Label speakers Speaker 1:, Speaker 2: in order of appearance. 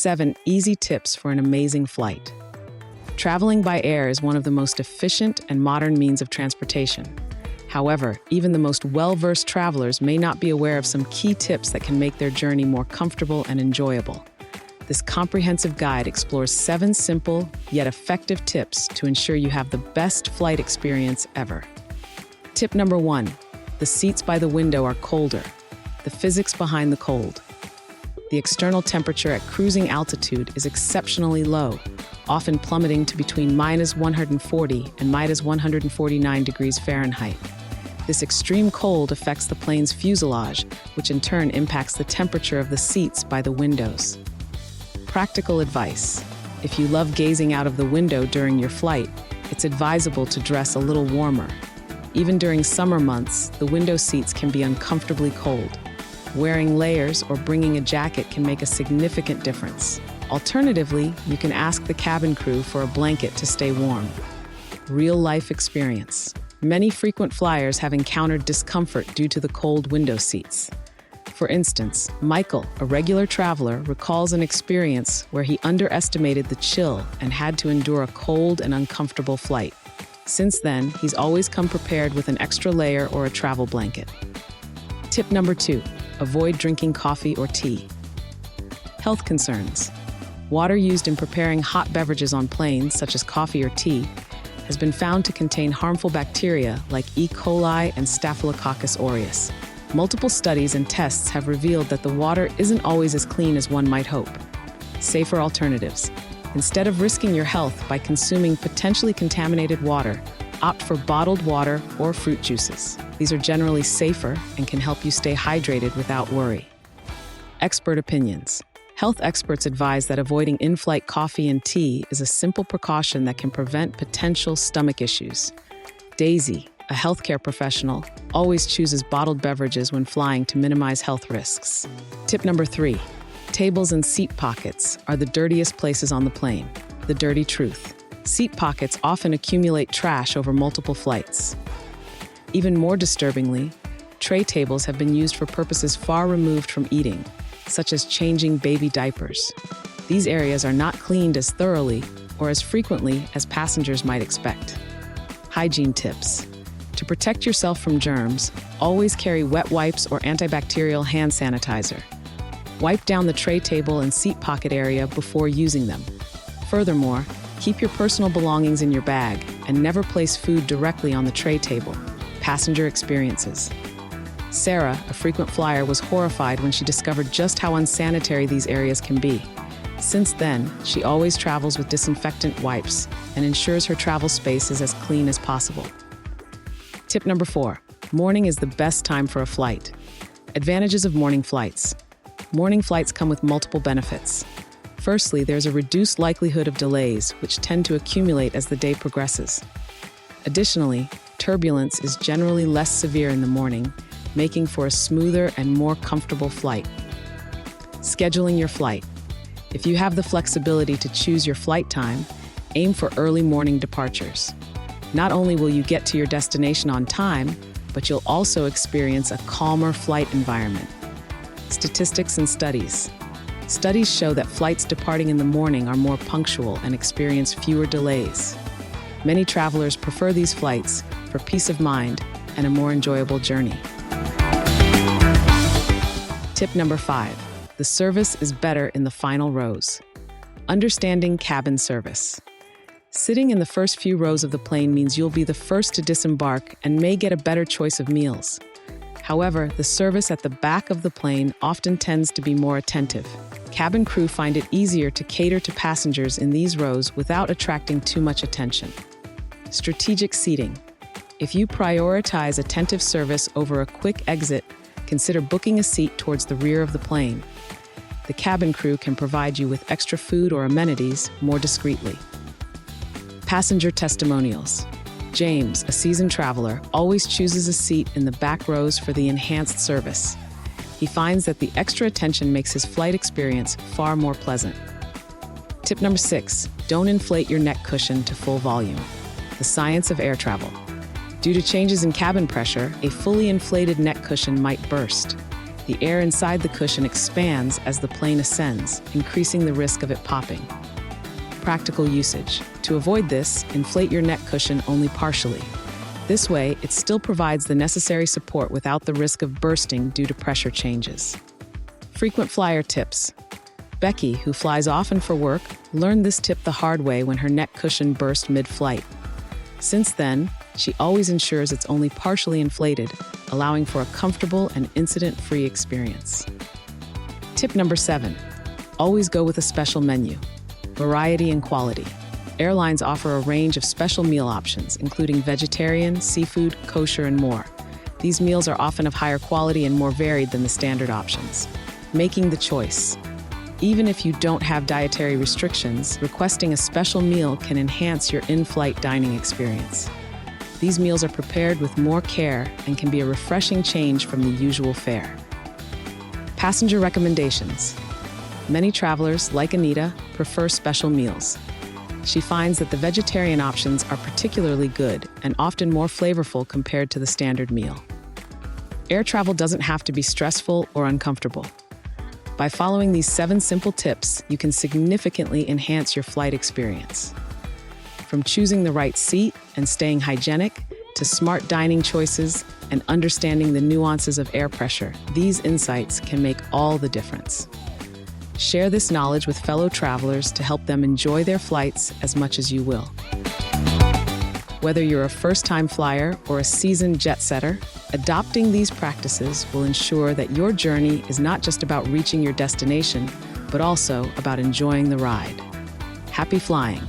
Speaker 1: 7 easy tips for an amazing flight. Traveling by air is one of the most efficient and modern means of transportation. However, even the most well-versed travelers may not be aware of some key tips that can make their journey more comfortable and enjoyable. This comprehensive guide explores 7 simple yet effective tips to ensure you have the best flight experience ever. Tip number 1. The seats by the window are colder. The physics behind the cold. The external temperature at cruising altitude is exceptionally low, often plummeting to between -140 and -149 degrees Fahrenheit. This extreme cold affects the plane's fuselage, which in turn impacts the temperature of the seats by the windows. Practical advice. If you love gazing out of the window during your flight, it's advisable to dress a little warmer. Even during summer months, the window seats can be uncomfortably cold. Wearing layers or bringing a jacket can make a significant difference. Alternatively, you can ask the cabin crew for a blanket to stay warm. Real-life experience. Many frequent flyers have encountered discomfort due to the cold window seats. For instance, Michael, a regular traveler, recalls an experience where he underestimated the chill and had to endure a cold and uncomfortable flight. Since then, he's always come prepared with an extra layer or a travel blanket. Tip number 2. Avoid drinking coffee or tea. Health concerns. Water used in preparing hot beverages on planes, such as coffee or tea, has been found to contain harmful bacteria like E. coli and Staphylococcus aureus. Multiple studies and tests have revealed that the water isn't always as clean as one might hope. Safer alternatives. Instead of risking your health by consuming potentially contaminated water, opt for bottled water or fruit juices. These are generally safer and can help you stay hydrated without worry. Expert opinions. Health experts advise that avoiding in-flight coffee and tea is a simple precaution that can prevent potential stomach issues. Daisy, a healthcare professional, always chooses bottled beverages when flying to minimize health risks. Tip number 3. Tables and seat pockets are the dirtiest places on the plane. The dirty truth. Seat pockets often accumulate trash over multiple flights. Even more disturbingly, tray tables have been used for purposes far removed from eating, such as changing baby diapers. These areas are not cleaned as thoroughly or as frequently as passengers might expect. Hygiene tips. To protect yourself from germs, always carry wet wipes or antibacterial hand sanitizer. Wipe down the tray table and seat pocket area before using them. Furthermore, keep your personal belongings in your bag and never place food directly on the tray table. Passenger experiences. Sarah, a frequent flyer, was horrified when she discovered just how unsanitary these areas can be. Since then, she always travels with disinfectant wipes and ensures her travel space is as clean as possible. Tip number 4. Morning is the best time for a flight. Advantages of morning flights. Morning flights come with multiple benefits. Firstly, there's a reduced likelihood of delays, which tend to accumulate as the day progresses. Additionally, turbulence is generally less severe in the morning, making for a smoother and more comfortable flight. Scheduling your flight. If you have the flexibility to choose your flight time, aim for early morning departures. Not only will you get to your destination on time, but you'll also experience a calmer flight environment. Statistics and studies. Studies show that flights departing in the morning are more punctual and experience fewer delays. Many travelers prefer these flights for peace of mind and a more enjoyable journey. Tip number 5. The service is better in the final rows. Understanding cabin service. Sitting in the first few rows of the plane means you'll be the first to disembark and may get a better choice of meals. However, the service at the back of the plane often tends to be more attentive. Cabin crew find it easier to cater to passengers in these rows without attracting too much attention. Strategic seating. If you prioritize attentive service over a quick exit, consider booking a seat towards the rear of the plane. The cabin crew can provide you with extra food or amenities more discreetly. Passenger testimonials. James, a seasoned traveler, always chooses a seat in the back rows for the enhanced service. He finds that the extra attention makes his flight experience far more pleasant. Tip number 6, don't inflate your neck cushion to full volume. The science of air travel. Due to changes in cabin pressure, a fully inflated neck cushion might burst. The The air inside the cushion expands as the plane ascends, increasing the risk of it popping. Practical usage. To avoid this, inflate your neck cushion only partially. This way, it still provides the necessary support without the risk of bursting due to pressure changes. Frequent flyer tips. Becky, who flies often for work, learned this tip the hard way when her neck cushion burst mid-flight. Since then, she always ensures it's only partially inflated, allowing for a comfortable and incident-free experience. Tip number 7. Always go with a special menu. Variety and quality. Airlines offer a range of special meal options, including vegetarian, seafood, kosher, and more. These meals are often of higher quality and more varied than the standard options. Making the choice. Even if you don't have dietary restrictions, requesting a special meal can enhance your in-flight dining experience. These meals are prepared with more care and can be a refreshing change from the usual fare. Passenger recommendations. Many travelers, like Anita, prefer special meals. She finds that the vegetarian options are particularly good and often more flavorful compared to the standard meal. Air travel doesn't have to be stressful or uncomfortable. By following these 7 simple tips, you can significantly enhance your flight experience. From choosing the right seat and staying hygienic, to smart dining choices and understanding the nuances of air pressure, these insights can make all the difference. Share this knowledge with fellow travelers to help them enjoy their flights as much as you will. Whether you're a first-time flyer or a seasoned jet-setter, adopting these practices will ensure that your journey is not just about reaching your destination, but also about enjoying the ride. Happy flying!